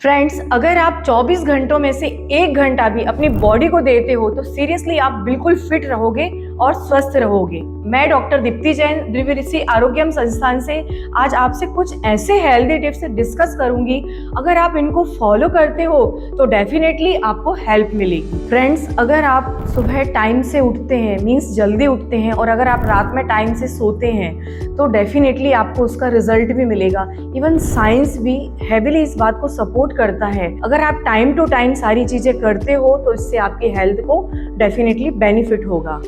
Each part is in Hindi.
फ्रेंड्स, अगर आप 24 घंटों में से 1 घंटा भी अपनी बॉडी को देते हो तो सीरियसली आप बिल्कुल फिट रहोगे और स्वस्थ रहोगे। मैं डॉक्टर दीप्ति जैन दिव्य ऋषि आरोग्यम संस्थान से आज आपसे कुछ ऐसे हेल्दी टिप्स डिस्कस करूंगी। अगर आप इनको फॉलो करते हो तो डेफिनेटली आपको हेल्प मिलेगी। फ्रेंड्स, अगर आप सुबह टाइम से उठते हैं मीन्स जल्दी उठते हैं और अगर आप रात में टाइम से सोते हैं तो डेफिनेटली आपको उसका रिजल्ट भी मिलेगा। इवन साइंस भी हैवीली इस बात को सपोर्ट करता है। अगर आप टाइम टू टाइम सारी चीजें करते हो तो इससे आपकी हेल्थ को डेफिनेटली बेनिफिट होगा।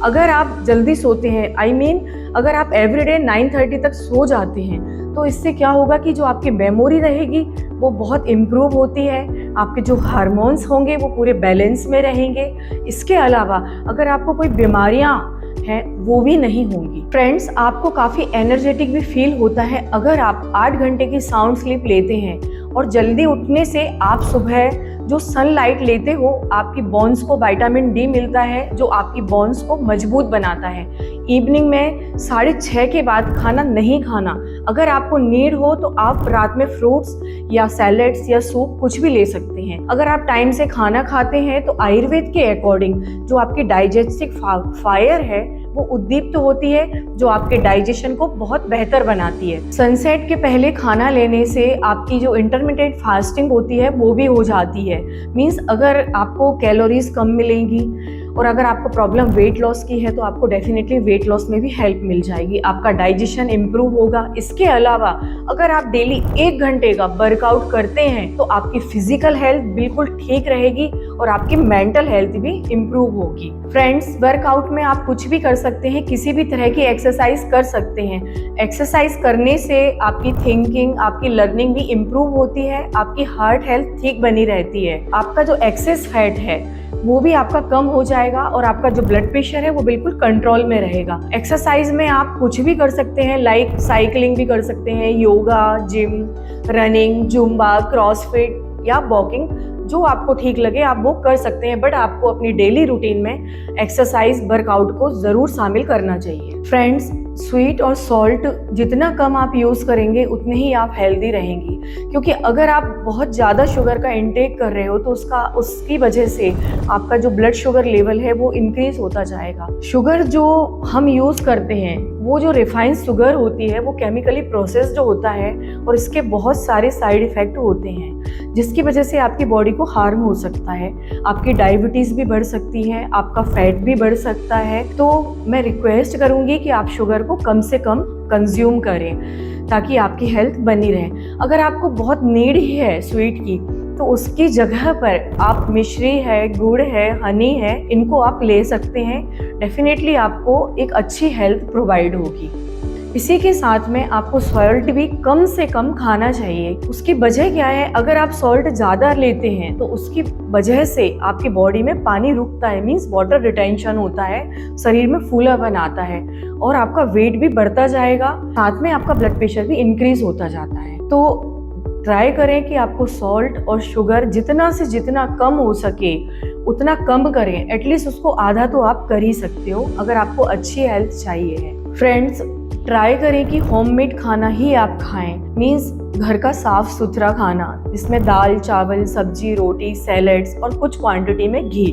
अगर आप जल्दी सोते हैं अगर आप एवरीडे 9:30 तक सो जाते हैं तो इससे क्या होगा कि जो आपकी मेमोरी रहेगी वो बहुत इम्प्रूव होती है। आपके जो हार्मोन्स होंगे वो पूरे बैलेंस में रहेंगे। इसके अलावा अगर आपको कोई बीमारियां हैं वो भी नहीं होंगी। फ्रेंड्स, आपको काफ़ी एनर्जेटिक भी फील होता है अगर आप 8 घंटे की साउंड स्लीप लेते हैं। और जल्दी उठने से आप सुबह जो सनलाइट लेते हो आपकी बोन्स को विटामिन डी मिलता है जो आपकी बोन्स को मजबूत बनाता है। इवनिंग में 6:30 के बाद खाना नहीं खाना। अगर आपको नीड हो तो आप रात में फ्रूट्स या सैलेड्स या सूप कुछ भी ले सकते हैं। अगर आप टाइम से खाना खाते हैं तो आयुर्वेद के अकॉर्डिंग जो आपकी डाइजेस्टिव फायर है वो उद्दीप्त होती है जो आपके डाइजेशन को बहुत बेहतर बनाती है। सनसेट के पहले खाना लेने से आपकी जो इंटरमिटेंट फास्टिंग होती है वो भी हो जाती है। मीन्स अगर आपको कैलोरीज कम मिलेंगी और अगर आपको प्रॉब्लम वेट लॉस की है तो आपको डेफिनेटली वेट लॉस में भी हेल्प मिल जाएगी। आपका डाइजेशन इम्प्रूव होगा। इसके अलावा अगर आप डेली 1 घंटे का वर्कआउट करते हैं तो आपकी फिजिकल हेल्थ बिल्कुल ठीक रहेगी और आपकी मेंटल हेल्थ भी इम्प्रूव होगी। फ्रेंड्स, वर्कआउट में आप कुछ भी कर सकते हैं, किसी भी तरह की एक्सरसाइज कर सकते हैं। एक्सरसाइज करने से आपकी थिंकिंग, आपकी लर्निंग भी इम्प्रूव होती है। आपकी हार्ट हेल्थ ठीक बनी रहती है। आपका जो एक्सेस फैट है वो भी आपका कम हो जाएगा और आपका जो ब्लड प्रेशर है वो बिल्कुल कंट्रोल में रहेगा। एक्सरसाइज में आप कुछ भी कर सकते हैं, लाइक साइकिलिंग भी कर सकते हैं, yoga, gym, running, Zumba, CrossFit या वॉकिंग, जो आपको ठीक लगे आप वो कर सकते हैं। बट आपको अपनी डेली रूटीन में एक्सरसाइज वर्कआउट को ज़रूर शामिल करना चाहिए। फ्रेंड्स, स्वीट और सॉल्ट जितना कम आप यूज़ करेंगे उतने ही आप हेल्दी रहेंगी, क्योंकि अगर आप बहुत ज़्यादा शुगर का इंटेक कर रहे हो तो उसकी वजह से आपका जो ब्लड शुगर लेवल है वो इंक्रीज होता जाएगा। शुगर जो हम यूज़ करते हैं वो जो रिफाइंड शुगर होती है वो केमिकली प्रोसेस्ड होता है और इसके बहुत सारे साइड इफ़ेक्ट होते हैं जिसकी वजह से आपकी बॉडी को हार्म हो सकता है। आपकी डायबिटीज़ भी बढ़ सकती है, आपका फैट भी बढ़ सकता है। तो मैं रिक्वेस्ट करूँगी कि आप शुगर को कम से कम कंज्यूम करें ताकि आपकी हेल्थ बनी रहे। अगर आपको बहुत नीड ही है स्वीट की तो उसकी जगह पर आप मिश्री है, गुड़ है, हनी है, इनको आप ले सकते हैं। डेफिनेटली आपको एक अच्छी हेल्थ प्रोवाइड होगी। इसी के साथ में आपको सॉल्ट भी कम से कम खाना चाहिए। उसकी वजह क्या है? अगर आप सॉल्ट ज़्यादा लेते हैं तो उसकी वजह से आपकी बॉडी में पानी रुकता है, मीन्स वाटर रिटेंशन होता है, शरीर में फूलापन आता है और आपका वेट भी बढ़ता जाएगा। साथ में आपका ब्लड प्रेशर भी इंक्रीज होता जाता है। तो ट्राई करें कि आपको सॉल्ट और शुगर जितना से जितना कम हो सके उतना कम करें। एटलीस्ट उसको आधा तो आप कर ही सकते हो अगर आपको अच्छी हेल्थ चाहिए है। फ्रेंड्स, ट्राई करें कि होममेड खाना ही आप खाएं, मीन्स घर का साफ सुथरा खाना जिसमें दाल, चावल, सब्जी, रोटी, सैलेड्स और कुछ क्वांटिटी में घी,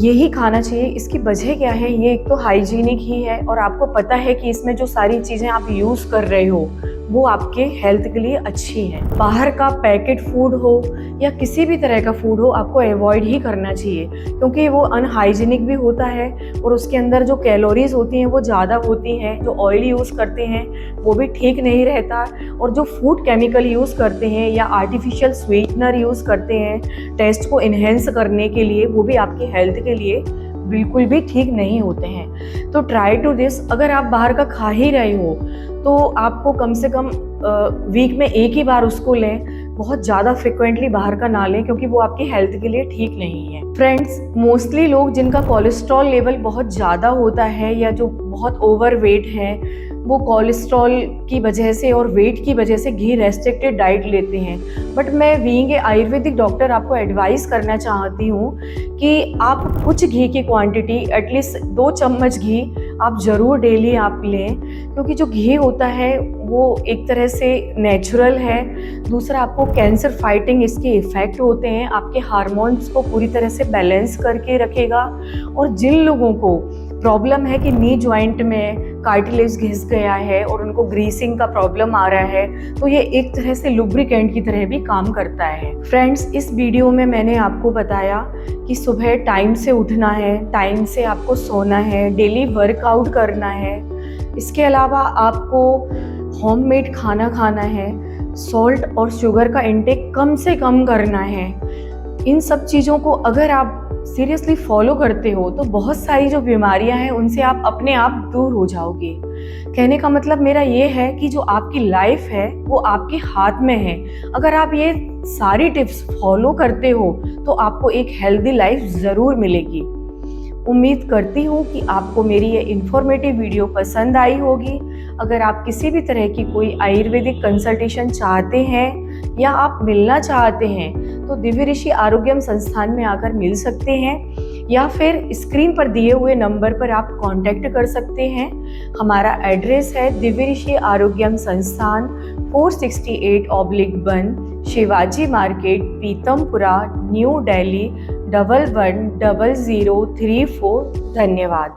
यही खाना चाहिए। इसकी वजह क्या है? ये एक तो हाइजीनिक ही है और आपको पता है कि इसमें जो सारी चीज़ें आप यूज़ कर रहे हो वो आपके हेल्थ के लिए अच्छी है। बाहर का पैकेट फूड हो या किसी भी तरह का फूड हो आपको अवॉइड ही करना चाहिए, क्योंकि वो अनहाइजीनिक भी होता है और उसके अंदर जो कैलोरीज होती हैं वो ज़्यादा होती हैं। जो ऑयल यूज़ करते हैं वो भी ठीक नहीं रहता और जो फूड केमिकल यूज़ करते हैं या आर्टिफिशियल स्वीटनर यूज़ करते हैं टेस्ट को इन्हेंस करने के लिए, वो भी आपकी हेल्थ के लिए बिल्कुल भी ठीक नहीं होते हैं। तो ट्राई टू दिस। अगर आप बाहर का खा ही रहे हो तो आपको कम से कम वीक में 1 ही बार उसको लें। बहुत ज़्यादा फ्रिक्वेंटली बाहर का ना लें क्योंकि वो आपकी हेल्थ के लिए ठीक नहीं है। फ्रेंड्स, मोस्टली लोग जिनका कोलेस्ट्रॉल लेवल बहुत ज़्यादा होता है या जो बहुत ओवर वेट है वो कोलेस्ट्रॉल की वजह से और वेट की वजह से घी रेस्ट्रिक्टेड डाइट लेते हैं। बट मैं बीइंग ए आयुर्वेदिक डॉक्टर आपको एडवाइस करना चाहती हूँ कि आप कुछ घी की क्वांटिटी, एटलीस्ट 2 चम्मच घी आप ज़रूर डेली आप लें, क्योंकि जो घी होता है वो एक तरह से नेचुरल है। दूसरा, आपको कैंसर फाइटिंग इसके इफ़ेक्ट होते हैं, आपके हार्मोन्स को पूरी तरह से बैलेंस करके रखेगा। और जिन लोगों को प्रॉब्लम है कि नी जॉइंट में कार्टिलेज घिस गया है और उनको ग्रीसिंग का प्रॉब्लम आ रहा है, तो ये एक तरह से लुब्रिकेंट की तरह भी काम करता है। फ्रेंड्स, इस वीडियो में मैंने आपको बताया कि सुबह टाइम से उठना है, टाइम से आपको सोना है, डेली वर्कआउट करना है। इसके अलावा आपको होममेड खाना खाना है, सॉल्ट और शुगर का इंटेक कम से कम करना है। इन सब चीज़ों को अगर आप सीरियसली फॉलो करते हो तो बहुत सारी जो बीमारियां हैं उनसे आप अपने आप दूर हो जाओगे। कहने का मतलब मेरा ये है कि जो आपकी लाइफ है वो आपके हाथ में है। अगर आप ये सारी टिप्स फॉलो करते हो तो आपको एक हेल्दी लाइफ ज़रूर मिलेगी। उम्मीद करती हूँ कि आपको मेरी ये इन्फॉर्मेटिव वीडियो पसंद आई होगी। अगर आप किसी भी तरह की कोई आयुर्वेदिक कंसल्टेशन चाहते हैं या आप मिलना चाहते हैं तो दिव्य ऋषि आरोग्यम संस्थान में आकर मिल सकते हैं, या फिर स्क्रीन पर दिए हुए नंबर पर आप कांटेक्ट कर सकते हैं। हमारा एड्रेस है दिव्य ऋषि आरोग्यम संस्थान, 468/1 शिवाजी मार्केट, पीतमपुरा, न्यू दिल्ली 110034। धन्यवाद।